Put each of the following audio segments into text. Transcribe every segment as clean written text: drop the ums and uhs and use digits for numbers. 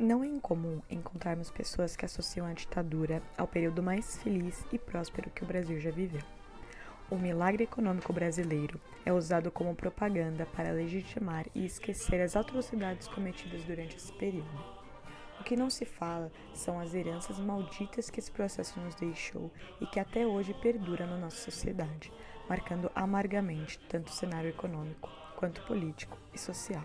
Não é incomum encontrarmos pessoas que associam a ditadura ao período mais feliz e próspero que o Brasil já viveu. O milagre econômico brasileiro é usado como propaganda para legitimar e esquecer as atrocidades cometidas durante esse período. O que não se fala são as heranças malditas que esse processo nos deixou e que até hoje perduram na nossa sociedade, marcando amargamente tanto o cenário econômico quanto político e social.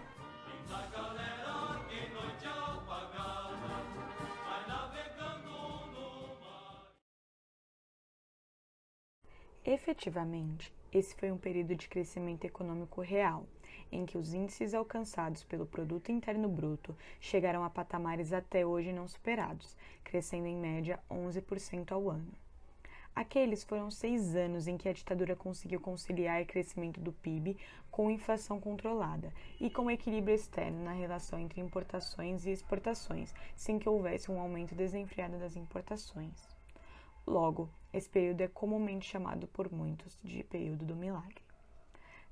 Efetivamente, esse foi um período de crescimento econômico real, em que os índices alcançados pelo Produto Interno Bruto chegaram a patamares até hoje não superados, crescendo em média 11% ao ano. Aqueles foram 6 anos em que a ditadura conseguiu conciliar o crescimento do PIB com inflação controlada e com equilíbrio externo na relação entre importações e exportações, sem que houvesse um aumento desenfreado das importações. Logo, esse período é comumente chamado por muitos de período do milagre.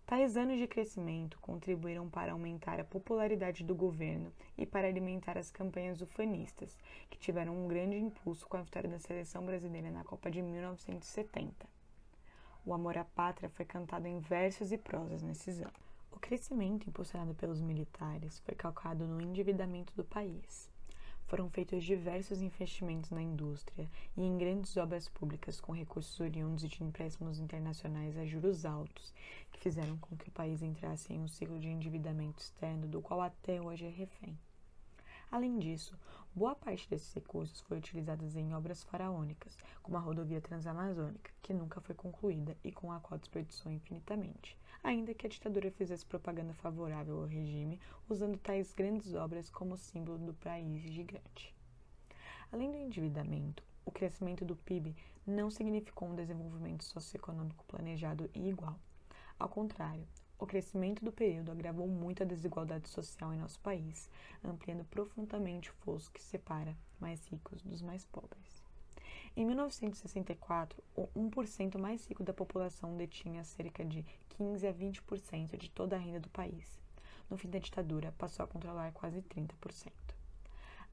Tais anos de crescimento contribuíram para aumentar a popularidade do governo e para alimentar as campanhas ufanistas, que tiveram um grande impulso com a vitória da seleção brasileira na Copa de 1970. O amor à pátria foi cantado em versos e prosas nesses anos. O crescimento impulsionado pelos militares foi calcado no endividamento do país. Foram feitos diversos investimentos na indústria e em grandes obras públicas com recursos oriundos de empréstimos internacionais a juros altos, que fizeram com que o país entrasse em um ciclo de endividamento externo do qual até hoje é refém. Além disso, boa parte desses recursos foi utilizada em obras faraônicas, como a rodovia transamazônica, que nunca foi concluída e com a qual desperdiçou infinitamente, ainda que a ditadura fizesse propaganda favorável ao regime, usando tais grandes obras como símbolo do país gigante. Além do endividamento, o crescimento do PIB não significou um desenvolvimento socioeconômico planejado e igual. Ao contrário, o crescimento do período agravou muito a desigualdade social em nosso país, ampliando profundamente o fosso que separa mais ricos dos mais pobres. Em 1964, o 1% mais rico da população detinha cerca de 15 a 20% de toda a renda do país. No fim da ditadura, passou a controlar quase 30%.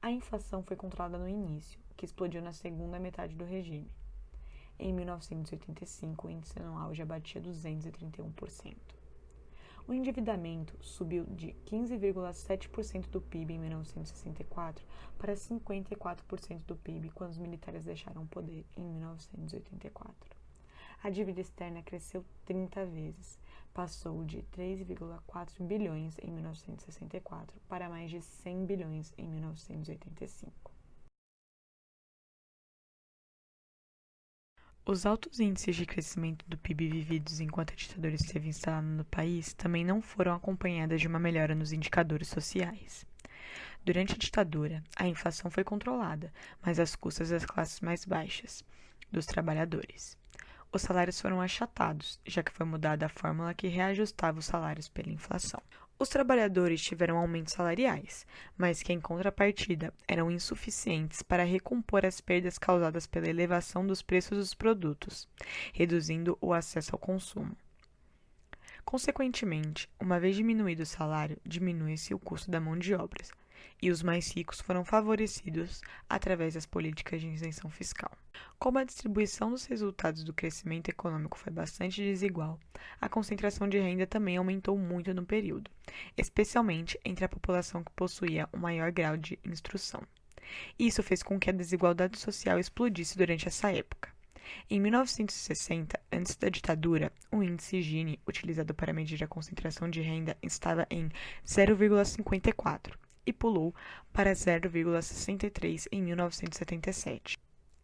A inflação foi controlada no início, que explodiu na segunda metade do regime. Em 1985, o índice anual já batia 231%. O endividamento subiu de 15,7% do PIB em 1964 para 54% do PIB quando os militares deixaram o poder em 1984. A dívida externa cresceu 30 vezes, passou de 3,4 bilhões em 1964 para mais de 100 bilhões em 1985. Os altos índices de crescimento do PIB vividos enquanto a ditadura esteve instalada no país também não foram acompanhadas de uma melhora nos indicadores sociais. Durante a ditadura, a inflação foi controlada, mas às custas das classes mais baixas, dos trabalhadores. Os salários foram achatados, já que foi mudada a fórmula que reajustava os salários pela inflação. Os trabalhadores tiveram aumentos salariais, mas que, em contrapartida, eram insuficientes para recompor as perdas causadas pela elevação dos preços dos produtos, reduzindo o acesso ao consumo. Consequentemente, uma vez diminuído o salário, diminui-se o custo da mão de obra, e os mais ricos foram favorecidos através das políticas de isenção fiscal. Como a distribuição dos resultados do crescimento econômico foi bastante desigual, a concentração de renda também aumentou muito no período, especialmente entre a população que possuía um maior grau de instrução. Isso fez com que a desigualdade social explodisse durante essa época. Em 1960, antes da ditadura, o índice Gini, utilizado para medir a concentração de renda, estava em 0,54 e pulou para 0,63 em 1977.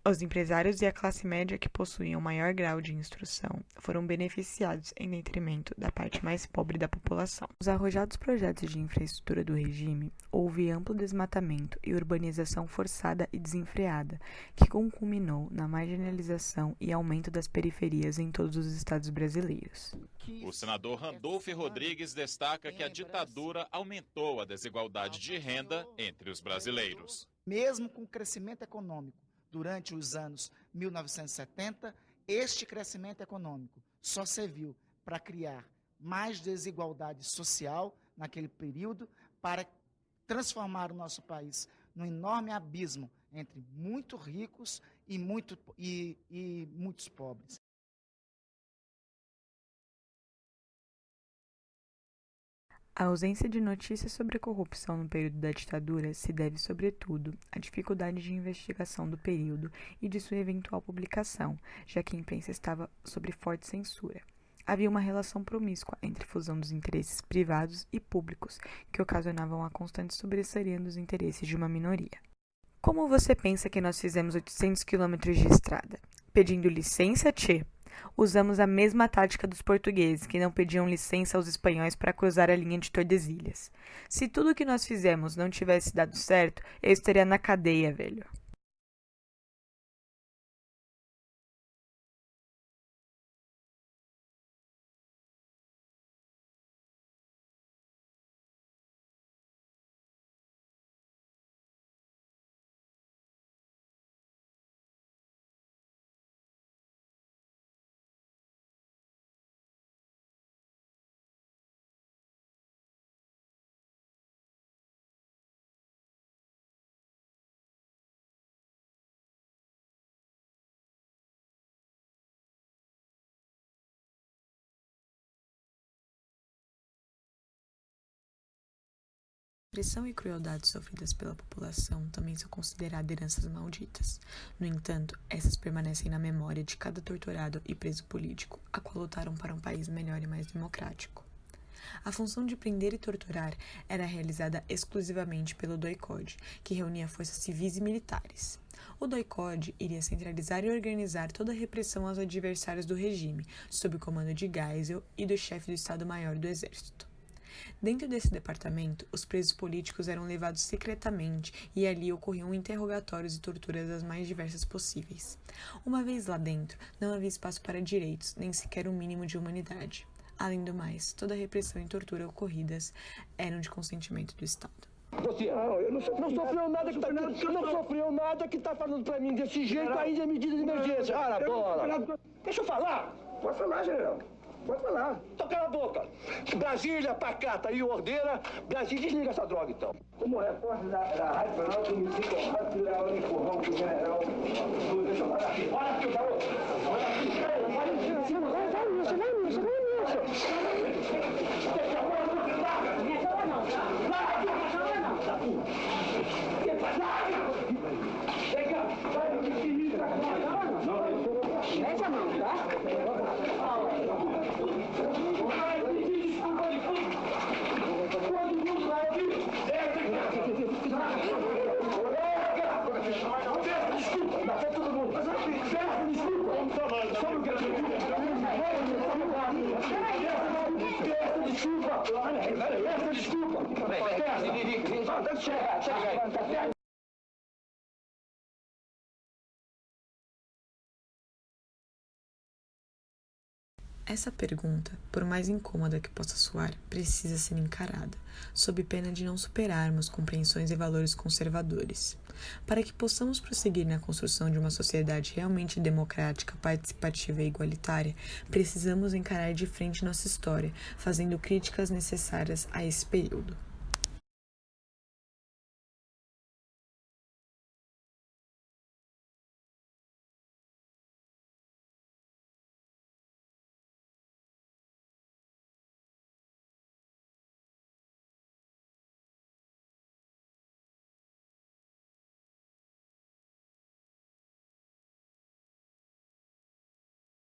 Os empresários e a classe média que possuíam maior grau de instrução foram beneficiados em detrimento da parte mais pobre da população. Nos arrojados projetos de infraestrutura do regime, houve amplo desmatamento e urbanização forçada e desenfreada, que culminou na marginalização e aumento das periferias em todos os estados brasileiros. O senador Randolfo Rodrigues destaca que a ditadura aumentou a desigualdade de renda entre os brasileiros. Mesmo com o crescimento econômico durante os anos 1970, este crescimento econômico só serviu para criar mais desigualdade social naquele período, para transformar o nosso país num enorme abismo entre muito ricos e muitos pobres. A ausência de notícias sobre a corrupção no período da ditadura se deve, sobretudo, à dificuldade de investigação do período e de sua eventual publicação, já que a imprensa estava sob forte censura. Havia uma relação promíscua entre fusão dos interesses privados e públicos, que ocasionavam a constante sobressaída dos interesses de uma minoria. Como você pensa que nós fizemos 800 quilômetros de estrada? Pedindo licença, tchê? Usamos a mesma tática dos portugueses, que não pediam licença aos espanhóis para cruzar a linha de Tordesilhas. Se tudo o que nós fizemos não tivesse dado certo, eu estaria na cadeia, velho. A opressão e crueldade sofridas pela população também são consideradas heranças malditas. No entanto, essas permanecem na memória de cada torturado e preso político, a qual lutaram para um país melhor e mais democrático. A função de prender e torturar era realizada exclusivamente pelo DOI-CODE, que reunia forças civis e militares. O DOI-CODE iria centralizar e organizar toda a repressão aos adversários do regime, sob o comando de Geisel e do chefe do Estado-Maior do Exército. Dentro desse departamento, os presos políticos eram levados secretamente e ali ocorriam interrogatórios e torturas das mais diversas possíveis. Uma vez lá dentro, não havia espaço para direitos, nem sequer um mínimo de humanidade. Além do mais, toda a repressão e tortura ocorridas eram de consentimento do Estado. Você, não sofreu nada que está falando para mim desse jeito ainda é medida de emergência. Ah, na bola. Deixa eu falar. Pode falar, general. Pode falar. Então cala a boca. Brasília, Pacata e Ordeira, Brasília, desliga essa droga então. Como repórter da Rádio Jornal, que me fica honrado de dar um empurrão pro general. Deixa eu falar aqui. Olha aqui, garoto. Olha aqui. Essa pergunta, por mais incômoda que possa soar, precisa ser encarada, sob pena de não superarmos compreensões e valores conservadores. Para que possamos prosseguir na construção de uma sociedade realmente democrática, participativa e igualitária, precisamos encarar de frente nossa história, fazendo críticas necessárias a esse período.